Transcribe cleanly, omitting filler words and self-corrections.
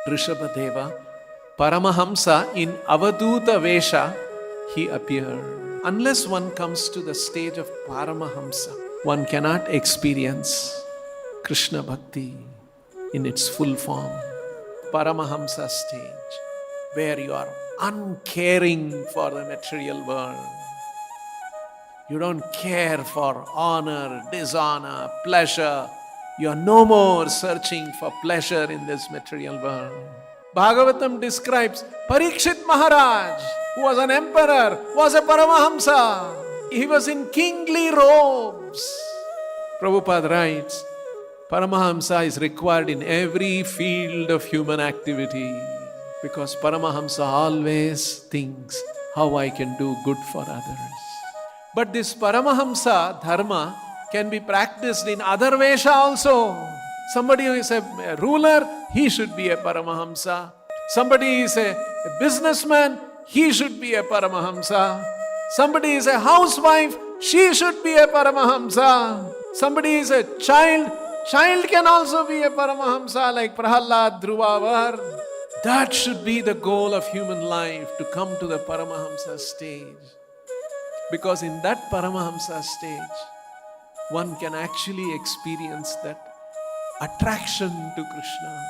Rishabhadeva, Paramahamsa in Avaduta Vesha, he appeared. Unless one comes to the stage of Paramahamsa, one cannot experience Krishna Bhakti in its full form. Paramahamsa stage, where you are uncaring for the material world. You don't care for honor, dishonor, pleasure. You are no more searching for pleasure in this material world. Bhagavatam describes Parikshit Maharaj, who was an emperor, was a Paramahamsa. He was in kingly robes. Prabhupada writes, Paramahamsa is required in every field of human activity because Paramahamsa always thinks how I can do good for others. But this Paramahamsa dharma can be practiced in other Vesha also. Somebody who is a ruler, he should be a Paramahamsa. Somebody is a businessman, he should be a Paramahamsa. Somebody is a housewife, she should be a Paramahamsa. Somebody is a child can also be a Paramahamsa like Prahalad, Dhruvavar. That should be the goal of human life, to come to the Paramahamsa stage. Because in that Paramahamsa stage, one can actually experience that attraction to Krishna.